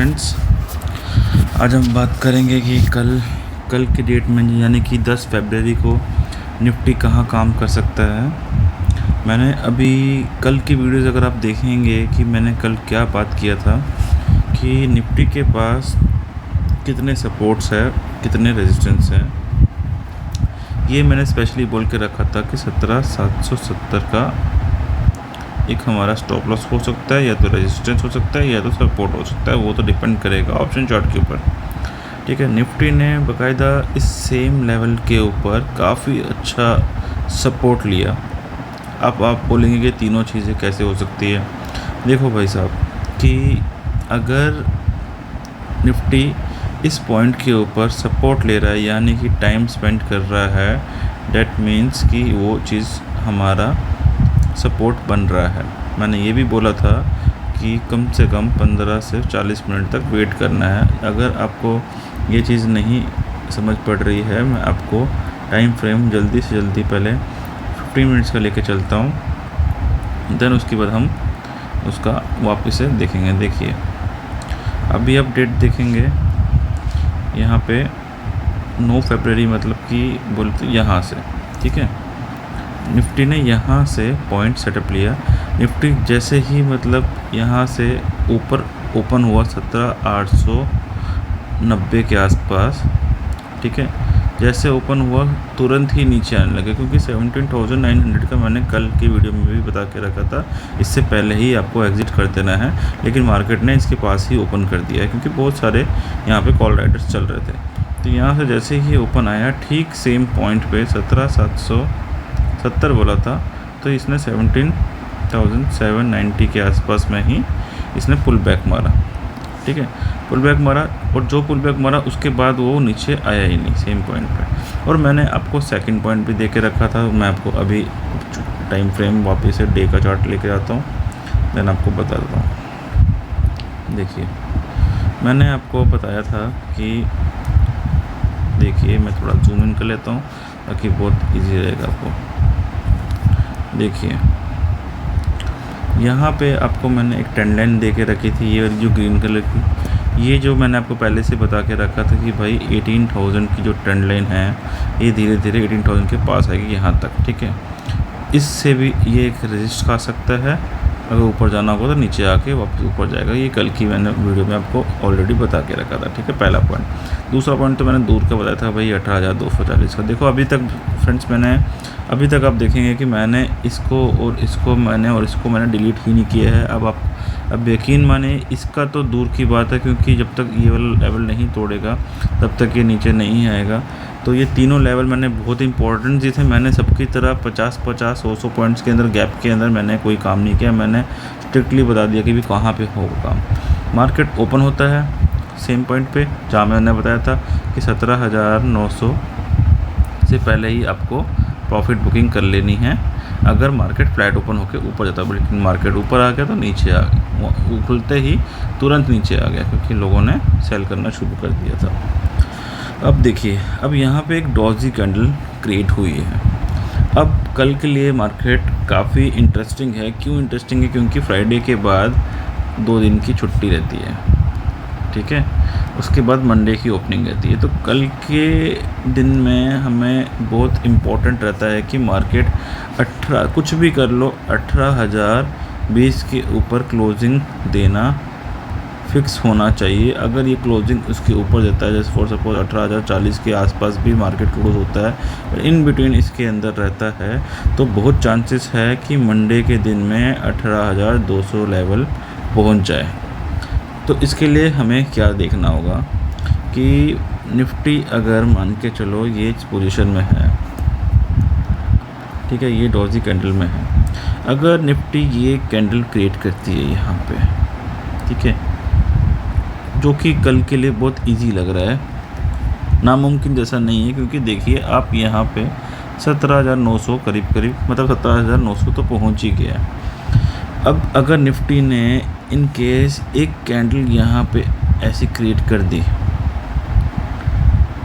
Friends, आज हम बात करेंगे कि कल की डेट में यानी कि 10 फरवरी को निफ्टी कहाँ काम कर सकता है। मैंने अभी कल की वीडियोज़ अगर आप देखेंगे कि मैंने कल क्या बात किया था कि निफ्टी के पास कितने सपोर्ट्स है, कितने रेजिस्टेंस है, ये मैंने स्पेशली बोल के रखा था कि 17,770 का एक हमारा स्टॉप लॉस हो सकता है, या तो रेजिस्टेंस हो सकता है या तो सपोर्ट हो सकता है। वो तो डिपेंड करेगा ऑप्शन चार्ट के ऊपर। ठीक है, निफ्टी ने बाकायदा इस सेम लेवल के ऊपर काफ़ी अच्छा सपोर्ट लिया। अब आप बोलेंगे कि तीनों चीज़ें कैसे हो सकती है। देखो भाई साहब कि अगर निफ्टी इस पॉइंट के ऊपर सपोर्ट ले रहा है यानी कि टाइम स्पेंड कर रहा है, डेट मीन्स कि वो चीज़ हमारा सपोर्ट बन रहा है। मैंने ये भी बोला था कि कम से कम 15 से 40 मिनट तक वेट करना है। अगर आपको ये चीज़ नहीं समझ पड़ रही है, मैं आपको टाइम फ्रेम जल्दी से जल्दी पहले 15 मिनट्स का लेके चलता हूँ, देन उसके बाद हम उसका वापस से देखेंगे। देखिए अभी आप डेट देखेंगे यहाँ पे 9 फरवरी, मतलब कि बोलते यहाँ से, ठीक है, निफ्टी ने यहाँ से पॉइंट सेटअप लिया। निफ्टी जैसे ही मतलब यहाँ से ऊपर ओपन हुआ 17,890 के आसपास, ठीक है, जैसे ओपन हुआ तुरंत ही नीचे आने लगे, क्योंकि 17,900 का मैंने कल की वीडियो में भी बता के रखा था, इससे पहले ही आपको एग्ज़िट कर देना है। लेकिन मार्केट ने इसके पास ही ओपन कर दिया है, क्योंकि बहुत सारे यहाँ पे कॉल राइडर्स चल रहे थे। तो यहाँ से जैसे ही ओपन आया ठीक सेम पॉइंट पे 17,770 बोला था, तो इसने 17,790 के आसपास में ही इसने पुल बैक मारा। ठीक है, पुल बैक मारा, और जो पुल बैक मारा उसके बाद वो नीचे आया ही नहीं सेम पॉइंट पे। और मैंने आपको सेकंड पॉइंट भी दे के रखा था। मैं आपको अभी टाइम फ्रेम वापस से डे का चार्ट लेके आता हूँ, देन आपको बता देता हूँ। देखिए मैंने आपको बताया था कि देखिए, मैं थोड़ा जूम इन कर लेता हूँ ताकि बहुत इजी रहेगा आपको। देखिए यहाँ पे आपको मैंने एक ट्रेंड लाइन दे के रखी थी, ये जो ग्रीन कलर की, ये जो मैंने आपको पहले से बता के रखा था कि भाई 18,000 की जो ट्रेंड लाइन है ये धीरे धीरे 18,000 के पास आएगी यहाँ तक। ठीक है, इससे भी ये एक रेजिस्ट खा सकता है, अगर ऊपर जाना होगा तो नीचे आके वापस ऊपर जाएगा। ये कल की मैंने वीडियो में आपको ऑलरेडी बता के रखा था। ठीक है, पहला पॉइंट। दूसरा पॉइंट तो मैंने दूर का बताया था भाई 18,240 का। देखो अभी तक फ्रेंड्स, अभी तक आप देखेंगे कि मैंने इसको और इसको मैंने डिलीट ही नहीं किया है। अब यकीन माने, इसका तो दूर की बात है, क्योंकि जब तक ये वाला लेवल नहीं तोड़ेगा तब तक ये नीचे नहीं आएगा। तो ये तीनों लेवल मैंने बहुत इंपॉर्टेंट जी थे, मैंने सबकी तरह 50-50 100 पॉइंट्स के अंदर गैप के अंदर मैंने कोई काम नहीं किया। मैंने स्ट्रिक्टली बता दिया कि भी कहाँ पे होगा काम। मार्केट ओपन होता है सेम पॉइंट पे जहाँ मैंने बताया था कि 17,900 से पहले ही आपको प्रॉफिट बुकिंग कर लेनी है अगर मार्केट फ्लैट ओपन होकर ऊपर जाता है। लेकिन मार्केट ऊपर आ गया तो नीचे आ गया, खुलते ही तुरंत नीचे आ गया, क्योंकि लोगों ने सेल करना शुरू कर दिया था। अब देखिए, अब यहाँ पे एक डॉजी कैंडल क्रिएट हुई है। अब कल के लिए मार्केट काफ़ी इंटरेस्टिंग है। क्यों इंटरेस्टिंग है? क्योंकि फ्राइडे के बाद 2 दिन की छुट्टी रहती है। ठीक है, उसके बाद मंडे की ओपनिंग रहती है। तो कल के दिन में हमें बहुत इम्पोर्टेंट रहता है कि मार्केट 18, कुछ भी कर लो, 18,020 के ऊपर क्लोजिंग देना फिक्स होना चाहिए। अगर ये क्लोजिंग उसके ऊपर देता है, जैसे फॉर सपोज 18,040 के आसपास भी मार्केट क्लोज होता है, इन बिटवीन इसके अंदर रहता है, तो बहुत चांसेस है कि मंडे के दिन में 18,200 लेवल पहुंच जाए। तो इसके लिए हमें क्या देखना होगा कि निफ्टी अगर मान के चलो ये इस पोजीशन में है, ठीक है, ये डॉजी कैंडल में है, अगर निफ्टी ये कैंडल क्रिएट करती है यहाँ पे, ठीक है, जो कि कल के लिए बहुत इजी लग रहा है, नामुमकिन जैसा नहीं है, क्योंकि देखिए आप यहाँ पे 17,900 करीब मतलब 17,900 तो पहुँच ही गया। अब अगर निफ्टी ने इन केस एक कैंडल यहाँ पे ऐसी क्रिएट कर दी,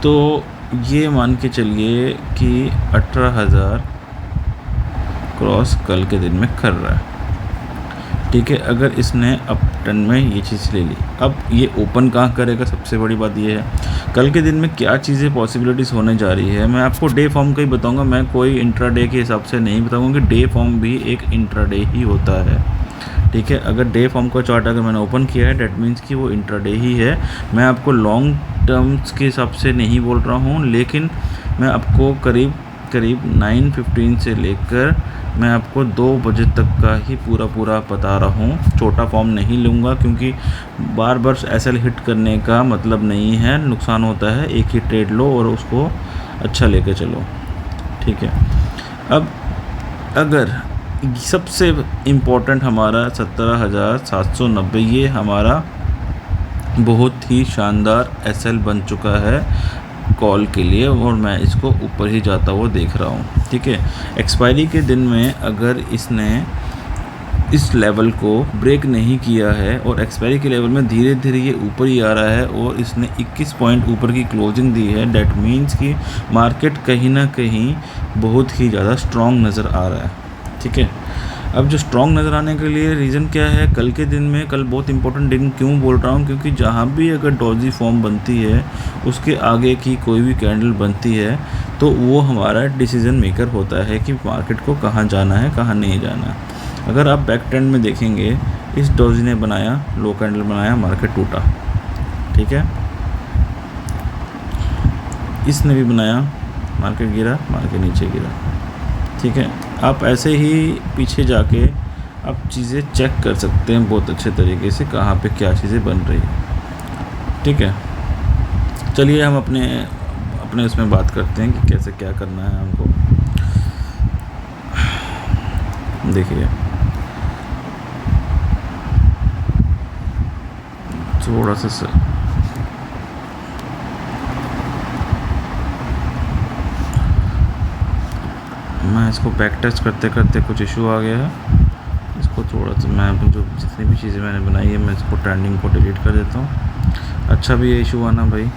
तो ये मान के चलिए कि 18,000 क्रॉस कल के दिन में कर रहा है। ठीक है। अगर इसने अप टर्न में ये चीज़ ले ली, अब ये ओपन कहाँ करेगा, सबसे बड़ी बात ये है कल के दिन में क्या चीज़ें पॉसिबिलिटीज़ होने जा रही है। मैं आपको डे फॉर्म का ही बताऊंगा, मैं कोई इंट्राडे के हिसाब से नहीं बताऊंगा कि डे फॉर्म भी एक इंट्राडे ही होता है। ठीक है, अगर डे फॉर्म का चार्ट अगर मैंने ओपन किया है डैट मीन्स कि वो इंट्राडे ही है। मैं आपको लॉन्ग टर्म्स के हिसाब से नहीं बोल रहा हूँ, लेकिन मैं आपको करीब 9:15 से लेकर मैं आपको 2 बजे तक का ही पूरा बता रहा हूँ। छोटा फॉर्म नहीं लूँगा क्योंकि बार बार एसएल हिट करने का मतलब नहीं है, नुकसान होता है। एक ही ट्रेड लो और उसको अच्छा लेके चलो। ठीक है, अब अगर सबसे इम्पोर्टेंट हमारा 17,790 ये हमारा बहुत ही शानदार एसएल बन चुका है कॉल के लिए, और मैं इसको ऊपर ही जाता हुआ देख रहा हूँ। ठीक है, एक्सपायरी के दिन में अगर इसने इस लेवल को ब्रेक नहीं किया है और एक्सपायरी के लेवल में धीरे धीरे ये ऊपर ही आ रहा है और इसने 21 पॉइंट ऊपर की क्लोजिंग दी है, डैट मीन्स कि मार्केट कहीं ना कहीं बहुत ही ज़्यादा स्ट्रॉन्ग नज़र आ रहा है। ठीक है, अब जो स्ट्रॉन्ग नज़र आने के लिए रीज़न क्या है, कल के दिन में, कल बहुत इंपॉर्टेंट दिन क्यों बोल रहा हूँ, क्योंकि जहाँ भी अगर डॉजी फॉर्म बनती है उसके आगे की कोई भी कैंडल बनती है तो वो हमारा डिसीज़न मेकर होता है कि मार्केट को कहाँ जाना है कहाँ नहीं जाना है। अगर आप बैक ट्रेंड में देखेंगे, इस डॉजी ने बनाया लो कैंडल बनाया, मार्केट टूटा। ठीक है, इसने भी बनाया, मार्केट गिरा, मार्केट नीचे गिरा। ठीक है, आप ऐसे ही पीछे जाके आप चीज़ें चेक कर सकते हैं बहुत अच्छे तरीके से कहाँ पे क्या चीज़ें बन रही है। ठीक है, चलिए हम अपने उसमें बात करते हैं कि कैसे क्या करना है हमको। देखिए, थोड़ा सा मैं इसको बैक टेस्ट करते करते कुछ इशू आ गया है, इसको थोड़ा सा मैं जो जितनी भी चीज़ें मैंने बनाई है मैं इसको ट्रेंडिंग को डिलीट कर देता हूँ। अच्छा भी ये इशू आना भाई,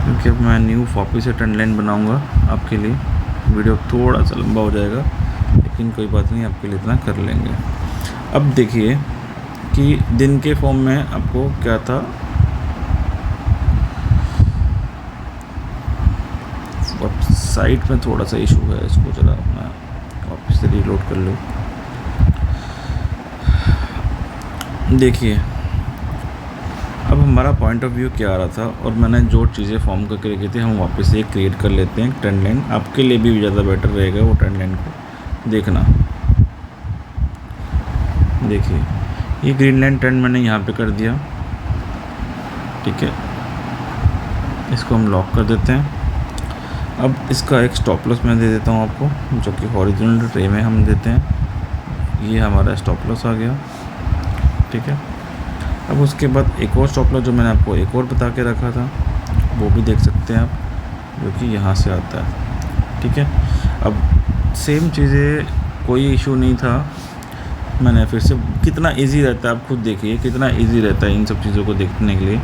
क्योंकि अब मैं न्यू वापस से ट्रेंड लाइन बनाऊँगा आपके लिए। वीडियो थोड़ा सा लंबा हो जाएगा लेकिन कोई बात नहीं, आपके लिए इतना कर लेंगे। अब देखिए कि दिन के फॉर्म में आपको क्या था, साइट में थोड़ा सा इशू है, इसको जरा मैं वापस से रीलोड कर लूँ। देखिए, अब हमारा पॉइंट ऑफ व्यू क्या आ रहा था और मैंने जो चीज़ें फॉर्म करके रखी थी हम वापस से क्रिएट कर लेते हैं ट्रेंड लाइन। आपके लिए भी ज़्यादा बेटर रहेगा वो ट्रेंड लाइन को देखना। देखिए, ये ग्रीन लाइन ट्रेंड मैंने यहाँ पे कर दिया। ठीक है, इसको हम लॉक कर देते हैं। अब इसका एक स्टॉप लॉस मैं दे देता हूँ आपको, जो कि हॉरिजॉन्टल रे में हम देते हैं। ये हमारा स्टॉप लॉस आ गया। ठीक है, अब उसके बाद एक और स्टॉप लॉस जो मैंने आपको एक और बता के रखा था वो भी देख सकते हैं आप, जो कि यहाँ से आता है। ठीक है, अब सेम चीज़ें, कोई इशू नहीं था। मैंने फिर से, कितना इजी रहता है आप खुद देखिए, कितना इजी रहता है इन सब चीज़ों को देखने के लिए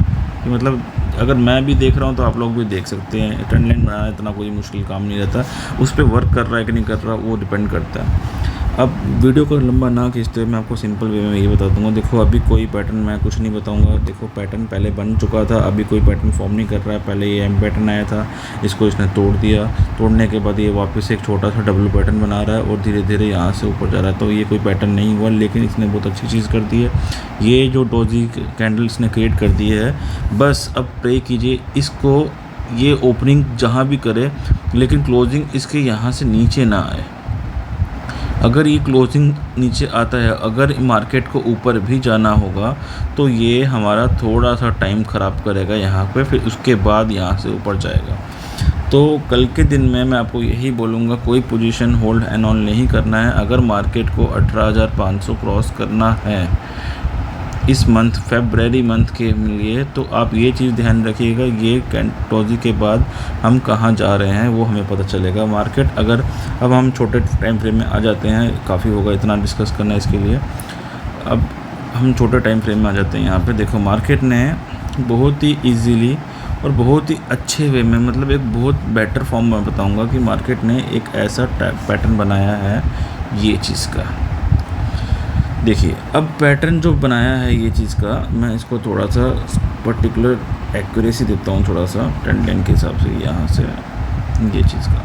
कि मतलब अगर मैं भी देख रहा हूँ तो आप लोग भी देख सकते हैं। ट्रेंड लाइन बनाना इतना कोई मुश्किल काम नहीं रहता, उस पर वर्क कर रहा है कि नहीं कर रहा वो डिपेंड करता है। अब वीडियो को लंबा ना खींचते हुए मैं आपको सिंपल वे में ये बता दूंगा। देखो, अभी कोई पैटर्न मैं कुछ नहीं बताऊंगा। देखो, पैटर्न पहले बन चुका था, अभी कोई पैटर्न फॉर्म नहीं कर रहा है। पहले ये एम पैटर्न आया था, इसको इसने तोड़ दिया। तोड़ने के बाद ये वापस एक छोटा सा डब्ल्यू पैटर्न बना रहा है और धीरे धीरे यहाँ से ऊपर जा रहा है। तो ये कोई पैटर्न नहीं हुआ, लेकिन इसने बहुत अच्छी चीज़ कर दी है। ये जो डोजी कैंडल इसने क्रिएट कर दी है, बस अब प्रे कीजिए इसको, ये ओपनिंग जहाँ भी करे लेकिन क्लोजिंग इसके यहाँ से नीचे ना आए। अगर ये क्लोजिंग नीचे आता है, अगर मार्केट को ऊपर भी जाना होगा तो ये हमारा थोड़ा सा टाइम ख़राब करेगा यहाँ पे, फिर उसके बाद यहाँ से ऊपर जाएगा। तो कल के दिन में मैं आपको यही बोलूँगा, कोई पोजीशन होल्ड एंड ऑन नहीं करना है। अगर मार्केट को 18,500 क्रॉस करना है इस मंथ, फेब्रुअरी मंथ के लिए, तो आप ये चीज़ ध्यान रखिएगा, ये डोजी के बाद हम कहाँ जा रहे हैं वो हमें पता चलेगा। मार्केट अगर, अब हम छोटे टाइम फ्रेम में आ जाते हैं, काफ़ी होगा इतना डिस्कस करना इसके लिए। अब हम छोटे टाइम फ्रेम में आ जाते हैं। यहाँ पे देखो, मार्केट ने बहुत ही ईजीली और बहुत ही अच्छे वे में, मतलब एक बहुत बेटर फॉर्म में बताऊंगा कि मार्केट ने एक ऐसा पैटर्न बनाया है ये चीज़ का। देखिए अब पैटर्न जो बनाया है ये चीज़ का, मैं इसको थोड़ा सा पर्टिकुलर एक्यूरेसी देता हूँ थोड़ा सा ट्रेंड लाइन के हिसाब से, यहाँ से ये चीज़ का,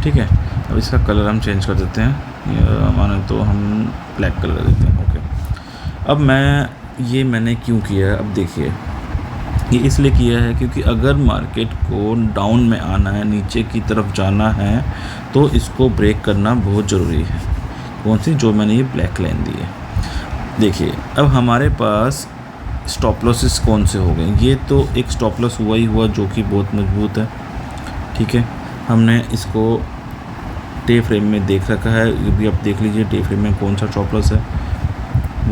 ठीक है। अब इसका कलर हम चेंज कर देते हैं, माने तो हम ब्लैक कलर देते हैं, ओके। अब मैंने क्यों किया है, अब देखिए ये इसलिए किया है क्योंकि अगर मार्केट को डाउन में आना है, नीचे की तरफ जाना है, तो इसको ब्रेक करना बहुत ज़रूरी है। कौन सी, जो मैंने ये ब्लैक लाइन दी है। देखिए अब हमारे पास स्टॉप लॉसेस कौन से हो गए, ये तो एक स्टॉप लॉस हुआ ही हुआ जो कि बहुत मजबूत है, ठीक है। हमने इसको डे फ्रेम में देख रखा है, ये भी आप देख लीजिए डे फ्रेम में कौन सा स्टॉप लॉस है।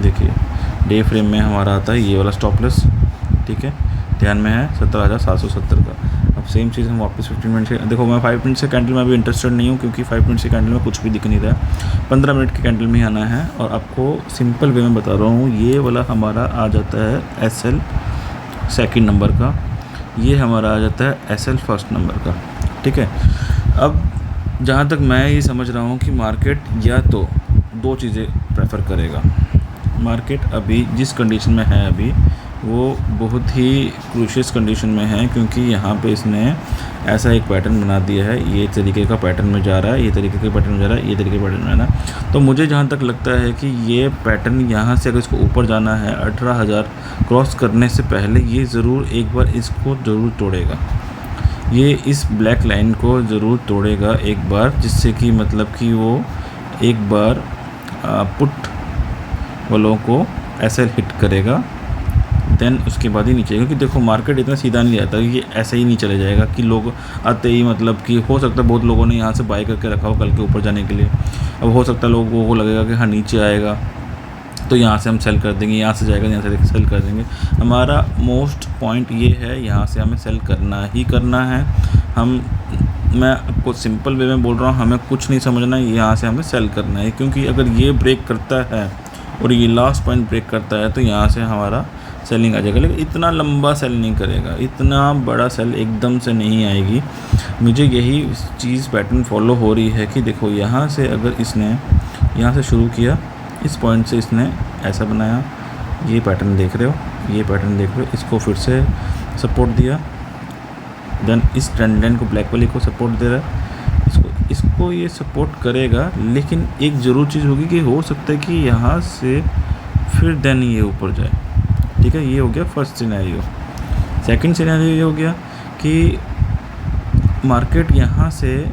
देखिए डे फ्रेम में हमारा आता है ये वाला स्टॉप लॉस, ठीक है, ध्यान में है 17,770 का। अब सेम चीज़ हम वापस 15 मिनट से, देखो मैं 5 मिनट से कैंडल में अभी इंटरेस्टेड नहीं हूँ क्योंकि 5 मिनट से कैंडल में कुछ भी दिख नहीं रहा है। 15 मिनट के कैंडल में आना है और आपको सिंपल वे में बता रहा हूँ, ये वाला हमारा आ जाता है SL सेकंड नंबर का, ये हमारा आ जाता है SL फर्स्ट नंबर का, ठीक है। अब जहाँ तक मैं ये समझ रहा हूँ कि मार्केट या तो दो चीज़ें प्रेफर करेगा। मार्केट अभी जिस कंडीशन में है अभी वो बहुत ही क्रूशियस कंडीशन में है, क्योंकि यहाँ पे इसने ऐसा एक पैटर्न बना दिया है, ये तरीके का पैटर्न में जा रहा है, ये तरीके का पैटर्न में जा रहा है, ये तरीके का पैटर्न में जा रहा है। तो मुझे जहाँ तक लगता है कि ये पैटर्न यहाँ से अगर इसको ऊपर जाना है 18,000 क्रॉस करने से पहले ये ज़रूर एक बार इसको ज़रूर तोड़ेगा, ये इस ब्लैक लाइन को ज़रूर तोड़ेगा एक बार, जिससे कि मतलब कि वो एक बार पुट वालों को ऐसे हिट करेगा, देन उसके बाद ही नीचे। क्योंकि देखो मार्केट इतना सीधा नहीं जाता, ये ऐसे ही नहीं चले जाएगा कि लोग आते ही, मतलब कि हो सकता है बहुत लोगों ने यहाँ से बाय करके रखा हो कल के ऊपर जाने के लिए। अब हो सकता है लोगों को लगेगा कि हाँ नीचे आएगा तो यहाँ से हम सेल कर देंगे, यहाँ से जाएगा यहाँ से सेल कर देंगे। हमारा मोस्ट पॉइंट ये है, यहाँ से हमें सेल करना ही करना है। मैं आपको सिंपल वे में बोल रहा हूँ, हमें कुछ नहीं समझना है, यहाँ से हमें सेल करना है। क्योंकि अगर ये ब्रेक करता है और ये लास्ट पॉइंट ब्रेक करता है तो यहाँ से हमारा सेलिंग आ जाएगा, लेकिन इतना लंबा सेल नहीं करेगा, इतना बड़ा सेल एकदम से नहीं आएगी। मुझे यही चीज़ पैटर्न फॉलो हो रही है कि देखो यहाँ से अगर इसने यहाँ से शुरू किया, इस पॉइंट से इसने ऐसा बनाया, ये पैटर्न देख रहे हो, ये पैटर्न देख रहे हो, इसको फिर से सपोर्ट दिया, देन इस ट्रेंड लाइन को ब्लैक वाली को सपोर्ट दे रहा है, इसको ये सपोर्ट करेगा। लेकिन एक ज़रूर चीज़ होगी कि हो सकता है कि यहाँ से फिर देन ये ऊपर जाए, ठीक है। ये हो गया फर्स्ट सिनेरियो। सेकंड सिनेरियो ये हो गया कि मार्केट यहाँ से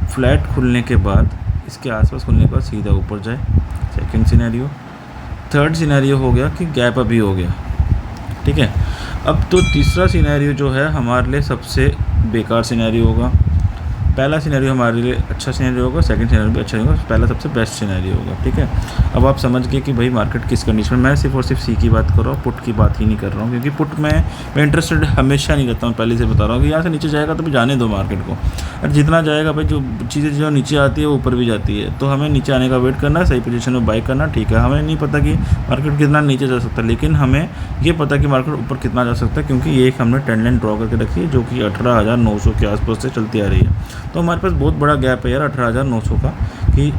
फ्लैट खुलने के बाद, इसके आसपास खुलने के बाद सीधा ऊपर जाए, सेकंड सिनेरियो। थर्ड सिनेरियो हो गया कि गैप अभी हो गया, ठीक है। अब तो तीसरा सिनेरियो जो है हमारे लिए सबसे बेकार सिनेरियो होगा। पहला सिनेरियो हमारे लिए अच्छा सिनेरियो होगा, सेकंड सिनेरियो भी अच्छा होगा, पहला सबसे बेस्ट सिनेरियो होगा, ठीक है। अब आप समझ गए कि भाई मार्केट किस कंडीशन में। मैं सिर्फ और सिर्फ सी की बात कर रहा हूँ, पुट की बात ही नहीं कर रहा हूँ, क्योंकि पुट में मैं इंटरेस्टेड हमेशा नहीं रहता हूँ। पहले से बता रहा हूँ कि यहाँ से नीचे जाएगा तो भी जाने दो मार्केट को, और जितना जाएगा भाई, जो चीज़ें जो नीचे आती है वो ऊपर भी जाती है, तो हमें नीचे आने का वेट करना है, सही पोजीशन में बाई करना, ठीक है। हमें नहीं पता कि मार्केट कितना नीचे जा सकता है, लेकिन हमें ये पता कि मार्केट ऊपर कितना जा सकता है, क्योंकि ये एक हमने ट्रेंड लाइन ड्रॉ करके रखी है जो कि 18,900 के आसपास से चलती आ रही है। तो हमारे पास बहुत बड़ा गैप है यार 18,900 का, कि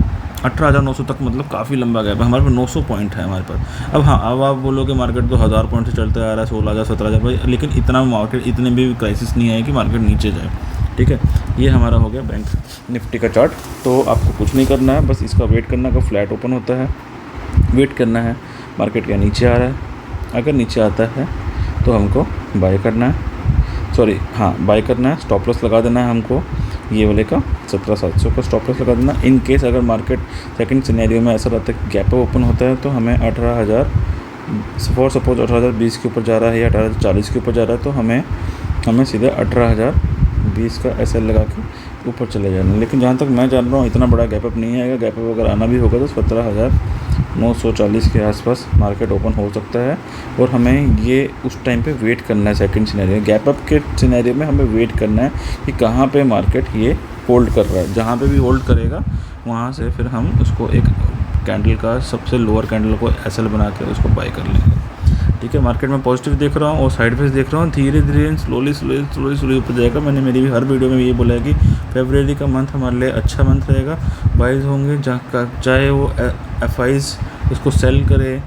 18,900 तक मतलब काफ़ी लंबा गैप है। हमारे पास 900 पॉइंट है हमारे पास। अब हाँ, अब आप बोलोगे मार्केट तो 1000 पॉइंट से चलता आ रहा है, 16,000 17,000 भाई, लेकिन इतना मार्केट, इतने भी क्राइसिस नहीं है कि मार्केट नीचे जाए, ठीक है। ये हमारा हो गया बैंक निफ्टी का चार्ट। तो आपको कुछ नहीं करना है, बस इसका वेट करना का फ्लैट ओपन होता है, वेट करना है मार्केट क्या नीचे आ रहा है। अगर नीचे आता है तो हमको बाय करना है, बाय करना है, स्टॉप लॉस लगा देना है हमको, ये वाले का 17,700 का स्टॉप लॉस लगा देना। इन केस अगर मार्केट सेकंड सिनेरियो में ऐसा रहता है कि गैप ओपन होता है तो हमें 18,000, फॉर सपोज 18,020 के ऊपर जा रहा है या 18,040 के ऊपर जा रहा है, तो हमें सीधे 18,020 का SL लगा के ऊपर चले जाना। लेकिन जहाँ तक मैं जान रहा हूँ इतना बड़ा गैप अप नहीं आएगा। गैप अप अगर आना भी होगा तो 17,940 के आसपास मार्केट ओपन हो सकता है, और हमें ये उस टाइम पे वेट करना है। सेकंड सिनेरियो गैप अप के सिनेरियो में हमें वेट करना है कि कहाँ पे मार्केट ये होल्ड कर रहा है। जहाँ पे भी होल्ड करेगा वहाँ से फिर हम उसको एक कैंडल का सबसे लोअर कैंडल को SL बना के उसको बाय कर लेंगे। ठीक है, मार्केट में पॉजिटिव देख रहा हूँ और साइड वेज देख रहा हूँ, धीरे धीरे स्लोली ऊपर जाएगा। मैंने मेरी भी हर वीडियो में ये बोला है कि फरवरी का मंथ हमारे लिए अच्छा मंथ रहेगा, बाइज होंगे, चाहे वो FIs इसको सेल करे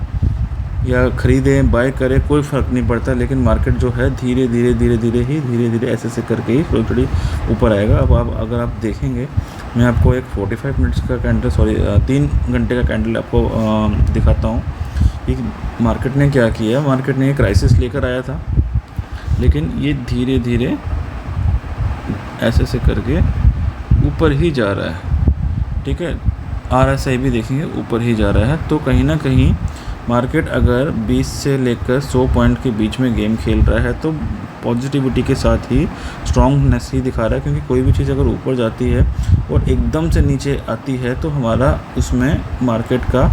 या ख़रीदें बाय करे कोई फ़र्क नहीं पड़ता, लेकिन मार्केट जो है धीरे धीरे ऐसे करके ही थोड़ी ऊपर आएगा। अब आप अगर आप देखेंगे, मैं आपको एक 45 मिनट्स का कैंडल 3 घंटे का कैंडल आपको दिखाता हूँ कि मार्केट ने क्या किया। मार्केट ने एक क्राइसिस लेकर आया था, लेकिन ये धीरे धीरे ऐसे करके ऊपर ही जा रहा है। ठीक है, RSI भी देखेंगे ऊपर ही जा रहा है। तो कहीं ना कहीं मार्केट अगर 20 से लेकर 100 पॉइंट के बीच में गेम खेल रहा है तो पॉजिटिविटी के साथ ही स्ट्रॉन्गनेस ही दिखा रहा है, क्योंकि कोई भी चीज़ अगर ऊपर जाती है और एकदम से नीचे आती है तो हमारा उसमें मार्केट का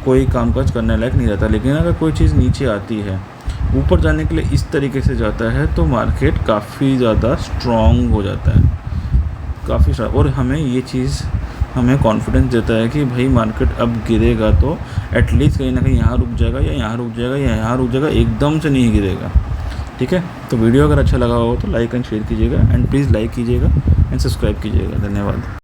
कोई कामकाज करने लायक नहीं रहता। लेकिन अगर कोई चीज़ नीचे आती है, ऊपर जाने के लिए इस तरीके से जाता है तो मार्केट काफ़ी ज़्यादा स्ट्रॉन्ग हो जाता है, काफ़ी सारा। और हमें ये चीज़ हमें कॉन्फिडेंस देता है कि भाई मार्केट अब गिरेगा तो एटलीस्ट कहीं ना कहीं यहाँ रुक जाएगा या यहाँ रुक जाएगा या यहाँ रुक जाएगा, एकदम से नहीं गिरेगा। ठीक है, तो वीडियो अगर अच्छा लगा हो तो लाइक एंड शेयर कीजिएगा, एंड प्लीज़ लाइक कीजिएगा एंड सब्सक्राइब कीजिएगा। धन्यवाद।